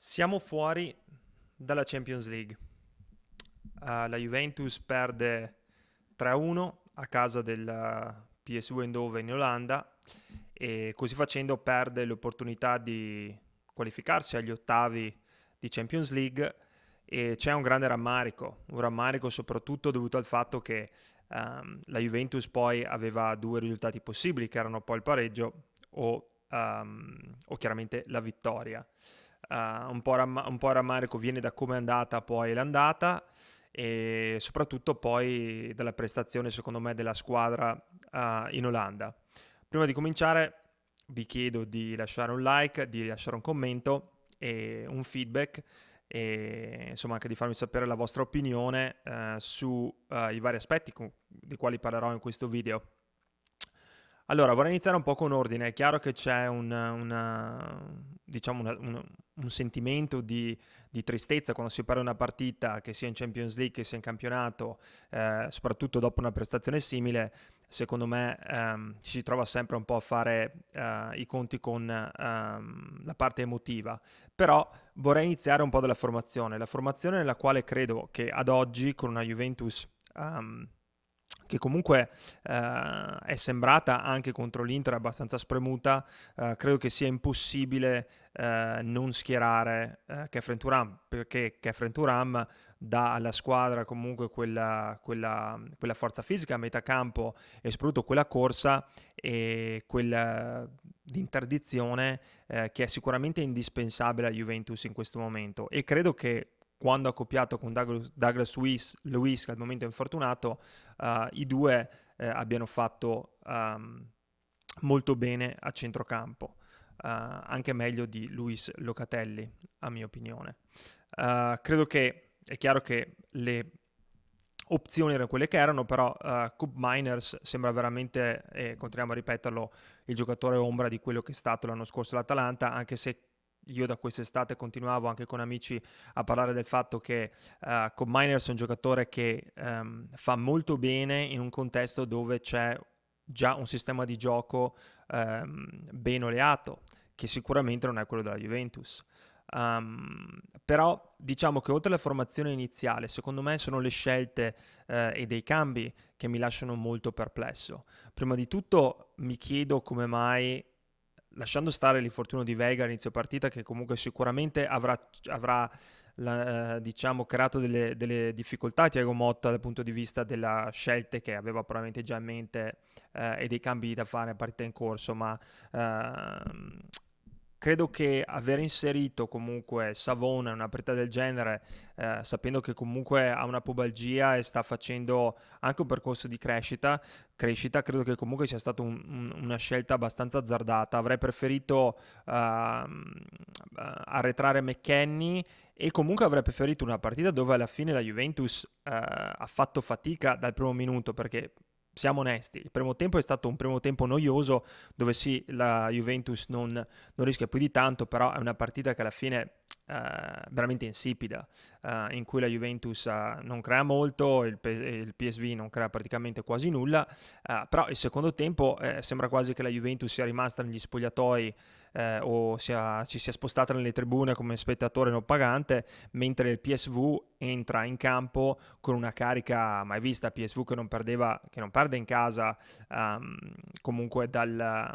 Siamo fuori dalla Champions League. La Juventus perde 3-1 a casa del PSV Eindhoven in Olanda e così facendo perde l'opportunità di qualificarsi agli ottavi di Champions League e c'è un rammarico soprattutto dovuto al fatto che la Juventus poi aveva due risultati possibili che erano poi il pareggio o chiaramente la vittoria. Un po' rammarico viene da come è andata poi l'andata e soprattutto poi dalla prestazione secondo me della squadra in Olanda. Prima di cominciare vi chiedo di lasciare un like, di lasciare un commento e un feedback e insomma anche di farmi sapere la vostra opinione su i vari aspetti di quali parlerò in questo video. Allora, vorrei iniziare un po' con ordine. È chiaro che c'è diciamo un sentimento di tristezza quando si perde una partita, che sia in Champions League che sia in campionato, soprattutto dopo una prestazione simile. Secondo me ci si trova sempre un po' a fare i conti con la parte emotiva. Però vorrei iniziare un po' dalla formazione. La formazione nella quale credo che ad oggi, con una Juventus che comunque è sembrata anche contro l'Inter abbastanza spremuta, credo che sia impossibile non schierare Khéphren Thuram, perché Khéphren Thuram dà alla squadra comunque quella forza fisica a metà campo e soprattutto quella corsa e quella di interdizione che è sicuramente indispensabile a Juventus in questo momento, e credo che quando accoppiato con Douglas Luiz, che al momento è infortunato, i due abbiano fatto molto bene a centrocampo, anche meglio di Luis Locatelli, a mia opinione. Credo che è chiaro che le opzioni erano quelle che erano, però Koop Miners sembra veramente, e continuiamo a ripeterlo, il giocatore ombra di quello che è stato l'anno scorso l'Atalanta, anche se io da quest'estate continuavo anche con amici a parlare del fatto che Koop Miners è un giocatore che fa molto bene in un contesto dove c'è già un sistema di gioco ben oleato, che sicuramente non è quello della Juventus. Però diciamo che oltre alla formazione iniziale, secondo me sono le scelte e dei cambi che mi lasciano molto perplesso. Prima di tutto mi chiedo come mai, lasciando stare l'infortunio di Vega all'inizio partita, che comunque sicuramente avrà diciamo, creato delle difficoltà a Thiago Motta dal punto di vista delle scelte che aveva probabilmente già in mente e dei cambi da fare a partita in corso, ma ehm, credo che aver inserito comunque Savona in una partita del genere, sapendo che comunque ha una pubalgia e sta facendo anche un percorso di credo che comunque sia stata una scelta abbastanza azzardata. Avrei preferito arretrare McKennie, e comunque avrei preferito una partita dove alla fine la Juventus ha fatto fatica dal primo minuto, perché siamo onesti, il primo tempo è stato un primo tempo noioso dove sì, la Juventus non rischia più di tanto, però è una partita che alla fine è veramente insipida, in cui la Juventus non crea molto, il PSV non crea praticamente quasi nulla, però il secondo tempo sembra quasi che la Juventus sia rimasta negli spogliatoi o ci sia spostata nelle tribune come spettatore non pagante, mentre il PSV entra in campo con una carica mai vista. PSV che non perde in casa comunque da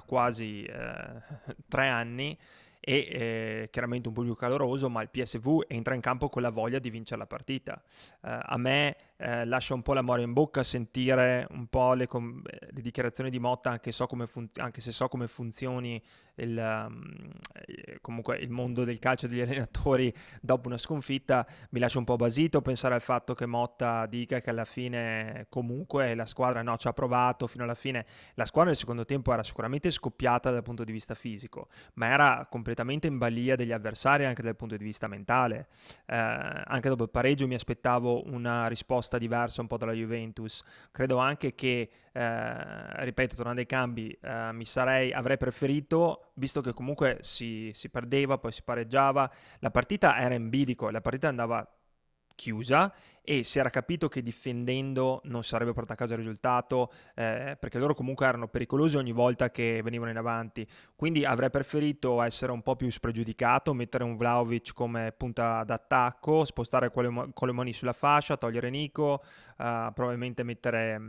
quasi 3 anni, e chiaramente un pubblico caloroso, ma il PSV entra in campo con la voglia di vincere la partita. A me lascia un po' l'amore in bocca sentire un po' le dichiarazioni di Motta, anche se so come funzioni comunque il mondo del calcio degli allenatori dopo una sconfitta. Mi lascia un po' basito pensare al fatto che Motta dica che alla fine comunque la squadra no, ci ha provato fino alla fine. La squadra nel secondo tempo era sicuramente scoppiata dal punto di vista fisico, ma era completamente in balia degli avversari anche dal punto di vista mentale. Anche dopo il pareggio mi aspettavo una risposta diversa un po' dalla Juventus. Credo anche che, ripeto, tornando ai cambi, avrei preferito, visto che comunque si perdeva, poi si pareggiava, la partita era in bilico, la partita andava chiusa, e si era capito che difendendo non sarebbe portato a casa il risultato, perché loro comunque erano pericolosi ogni volta che venivano in avanti. Quindi avrei preferito essere un po' più spregiudicato, mettere un Vlahovic come punta d'attacco, spostare con le mani sulla fascia, togliere Nico, probabilmente tenere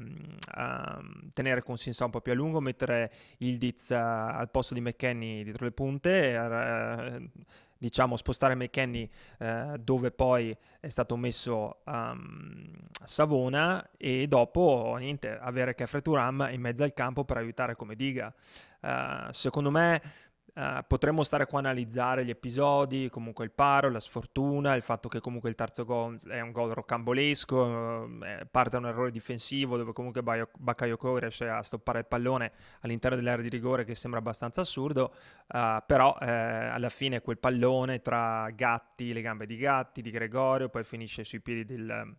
Consinsa un po' più a lungo, mettere Ildiz al posto di McKennie dietro le punte, diciamo spostare McKennie dove poi è stato messo Savona, e dopo niente, avere Khéphren Thuram in mezzo al campo per aiutare come diga. Secondo me potremmo stare qua a analizzare gli episodi, comunque il paro, la sfortuna, il fatto che comunque il terzo gol è un gol rocambolesco, parte da un errore difensivo dove comunque Bakayoko riesce a stoppare il pallone all'interno dell'area di rigore, che sembra abbastanza assurdo, però alla fine quel pallone tra Gatti, le gambe di Gatti, di Gregorio, poi finisce sui piedi del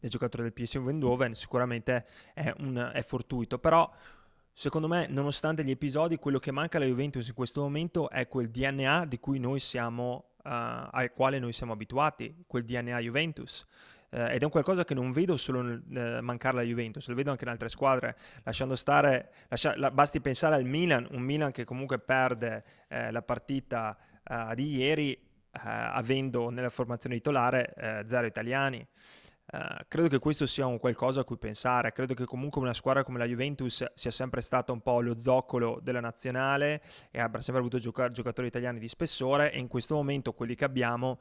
giocatore del PSV Eindhoven, sicuramente è fortuito, però secondo me, nonostante gli episodi, quello che manca alla Juventus in questo momento è quel DNA di cui noi siamo, al quale noi siamo abituati, quel DNA Juventus. Ed è un qualcosa che non vedo solo mancare alla Juventus, lo vedo anche in altre squadre, lasciando stare, basti pensare al Milan, un Milan che comunque perde la partita di ieri, avendo nella formazione titolare 0 italiani. Credo che questo sia un qualcosa a cui pensare. Credo che comunque una squadra come la Juventus sia sempre stata un po' lo zoccolo della nazionale e abbia sempre avuto giocatori italiani di spessore, e in questo momento quelli che abbiamo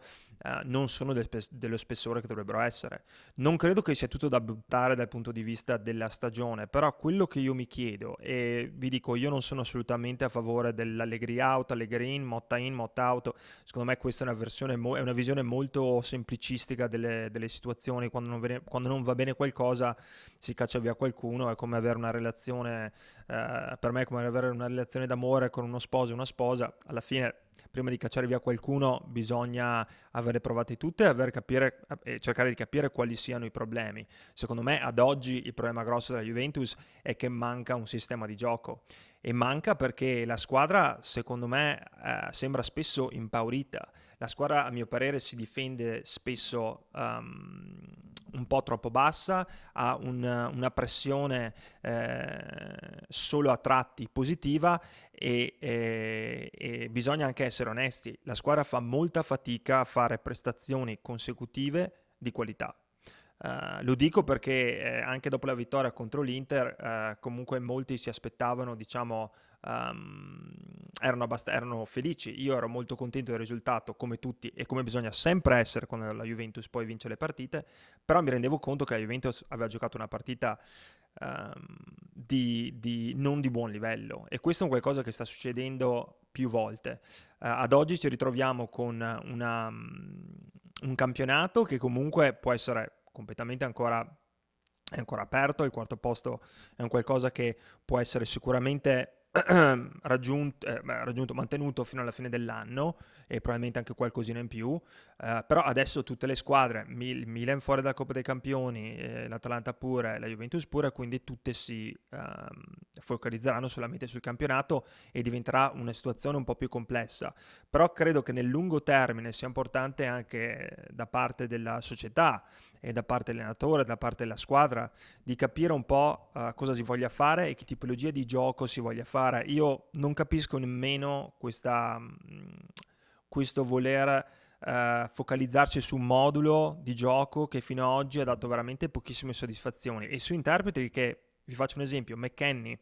non sono dello spessore che dovrebbero essere. Non credo che sia tutto da buttare dal punto di vista della stagione, però quello che io mi chiedo, e vi dico, io non sono assolutamente a favore dell'Allegri out, Allegri in, Motta out. Secondo me questa è una visione molto semplicistica delle situazioni. Quando non va bene qualcosa si caccia via qualcuno. È come avere una relazione, per me è come avere una relazione d'amore con uno sposo e una sposa. Alla fine, prima di cacciare via qualcuno, bisogna avere provate tutte e cercare di capire quali siano i problemi. Secondo me ad oggi il problema grosso della Juventus è che manca un sistema di gioco, e manca perché la squadra, secondo me, sembra spesso impaurita. La squadra, a mio parere, si difende spesso un po' troppo bassa, ha una pressione solo a tratti positiva, e bisogna anche essere onesti. La squadra fa molta fatica a fare prestazioni consecutive di qualità. Lo dico perché anche dopo la vittoria contro l'Inter, comunque molti si aspettavano, diciamo, erano felici. Io ero molto contento del risultato, come tutti, e come bisogna sempre essere quando la Juventus poi vince le partite, però mi rendevo conto che la Juventus aveva giocato una partita non di buon livello, e questo è un qualcosa che sta succedendo più volte. Ad oggi ci ritroviamo con un campionato che comunque può essere completamente è ancora aperto. Il quarto posto è un qualcosa che può essere sicuramente raggiunto, mantenuto fino alla fine dell'anno, e probabilmente anche qualcosina in più, però adesso tutte le squadre, Milan fuori dalla Coppa dei Campioni, l'Atalanta pure, la Juventus pure, quindi tutte si focalizzeranno solamente sul campionato, e diventerà una situazione un po' più complessa. Però credo che nel lungo termine sia importante anche da parte della società e da parte dell'allenatore, da parte della squadra, di capire un po' cosa si voglia fare e che tipologia di gioco si voglia fare. Io non capisco nemmeno questo voler focalizzarsi su un modulo di gioco che fino ad oggi ha dato veramente pochissime soddisfazioni, e su interpreti che, vi faccio un esempio, McKennie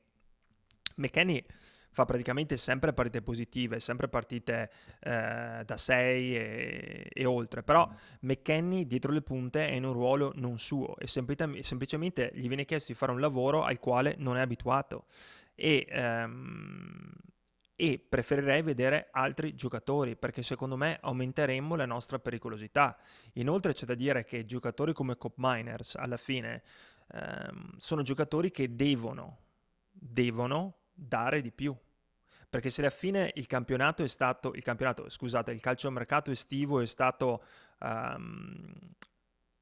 fa praticamente sempre partite positive, sempre partite da 6 e oltre, però McKennie dietro le punte è in un ruolo non suo, e semplicemente gli viene chiesto di fare un lavoro al quale non è abituato, e preferirei vedere altri giocatori, perché secondo me aumenteremmo la nostra pericolosità. Inoltre c'è da dire che giocatori come Cop Miners alla fine sono giocatori che devono dare di più, perché se alla fine il calciomercato estivo è stato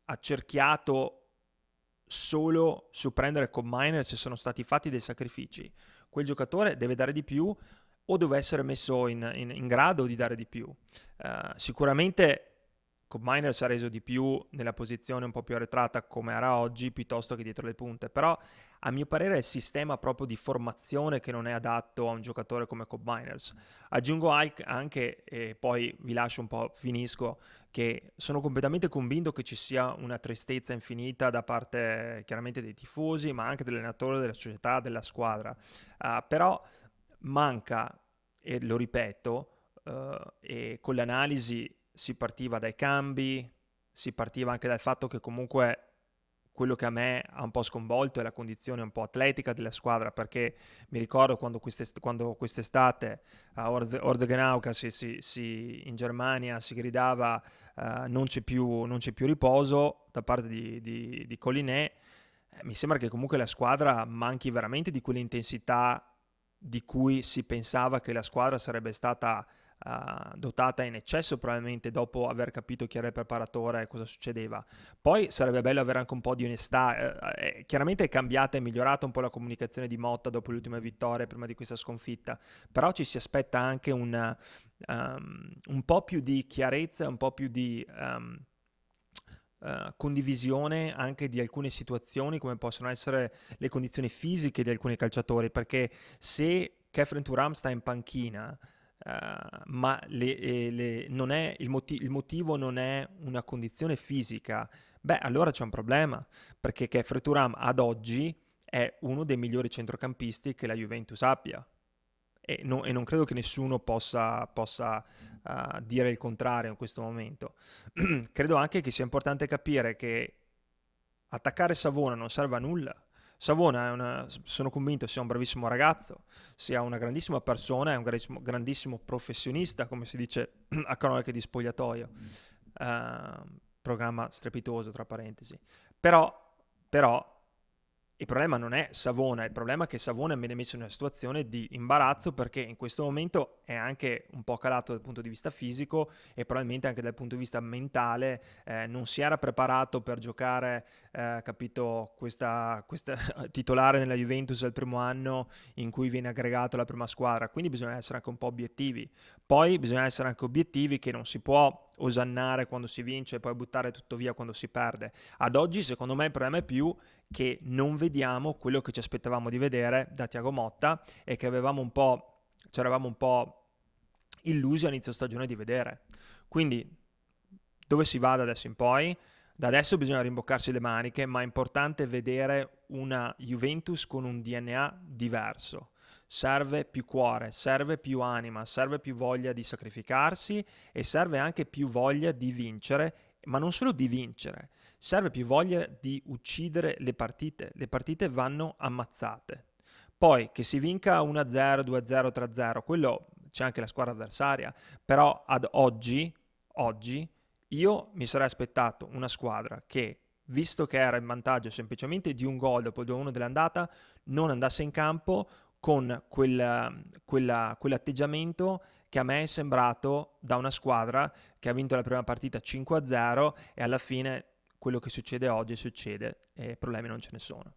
accerchiato solo su prendere Cop Miners, se sono stati fatti dei sacrifici, quel giocatore deve dare di più, o deve essere messo in grado di dare di più. Sicuramente Kobe Miner si è reso di più nella posizione un po' più arretrata come era oggi, piuttosto che dietro le punte, però a mio parere è il sistema proprio di formazione che non è adatto a un giocatore come Kobe Miners. Aggiungo anche, e poi vi lascio un po', finisco, che sono completamente convinto che ci sia una tristezza infinita da parte chiaramente dei tifosi, ma anche dell'allenatore, della società, della squadra. Però manca, e lo ripeto, e con l'analisi si partiva dai cambi, si partiva anche dal fatto che comunque quello che a me ha un po' sconvolto è la condizione un po' atletica della squadra, perché mi ricordo quando quest'estate a Orzegenauka in Germania si gridava non c'è più riposo da parte di Collinet. Mi sembra che comunque la squadra manchi veramente di quell'intensità di cui si pensava che la squadra sarebbe stata dotata in eccesso, probabilmente dopo aver capito chi era il preparatore e cosa succedeva. Poi sarebbe bello avere anche un po' di onestà. Chiaramente è cambiata e migliorata un po' la comunicazione di Motta dopo le ultime vittorie prima di questa sconfitta, però ci si aspetta anche un po' più di chiarezza, un po' più di condivisione anche di alcune situazioni, come possono essere le condizioni fisiche di alcuni calciatori, perché se Khéphren Thuram sta in panchina, ma non è, il motivo non è una condizione fisica, beh, allora c'è un problema, perché Khéphren Thuram ad oggi è uno dei migliori centrocampisti che la Juventus abbia. E non credo che nessuno possa dire il contrario in questo momento. Credo anche che sia importante capire che attaccare Savona non serve a nulla. Savona sono convinto sia un bravissimo ragazzo, sia una grandissima persona, è un grandissimo professionista, come si dice a cronache di spogliatoio. Programma strepitoso, tra parentesi. Però il problema non è Savona, il problema è che Savona viene messo in una situazione di imbarazzo, perché in questo momento è anche un po' calato dal punto di vista fisico e probabilmente anche dal punto di vista mentale. Non si era preparato per giocare, capito, questa titolare nella Juventus al primo anno in cui viene aggregato alla prima squadra, quindi bisogna essere anche un po' obiettivi. Poi bisogna essere anche obiettivi che non si può osannare quando si vince e poi buttare tutto via quando si perde. Ad oggi secondo me il problema è più che non vediamo quello che ci aspettavamo di vedere da Thiago Motta e che ci eravamo un po' illusi a inizio stagione di vedere. Quindi dove si va da adesso in poi? Da adesso bisogna rimboccarsi le maniche, ma è importante vedere una Juventus con un DNA diverso. Serve più cuore, serve più anima, serve più voglia di sacrificarsi e serve anche più voglia di vincere, ma non solo di vincere, serve più voglia di uccidere le partite. Le partite vanno ammazzate. Poi che si vinca 1-0, 2-0, 3-0, quello c'è anche la squadra avversaria, però ad oggi io mi sarei aspettato una squadra che, visto che era in vantaggio semplicemente di un gol dopo il 2-1 dell'andata, non andasse in campo con quell'atteggiamento che a me è sembrato da una squadra che ha vinto la prima partita 5-0 e alla fine quello che succede oggi succede e problemi non ce ne sono.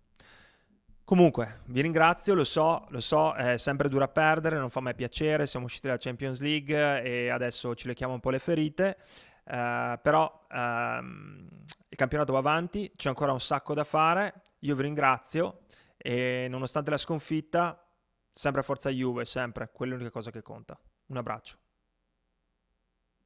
Comunque, vi ringrazio, lo so, è sempre dura perdere, non fa mai piacere, siamo usciti dalla Champions League e adesso ci lecchiamo un po' le ferite, però il campionato va avanti, c'è ancora un sacco da fare, io vi ringrazio e nonostante la sconfitta, sempre forza Juve, sempre, quella è l'unica cosa che conta. Un abbraccio.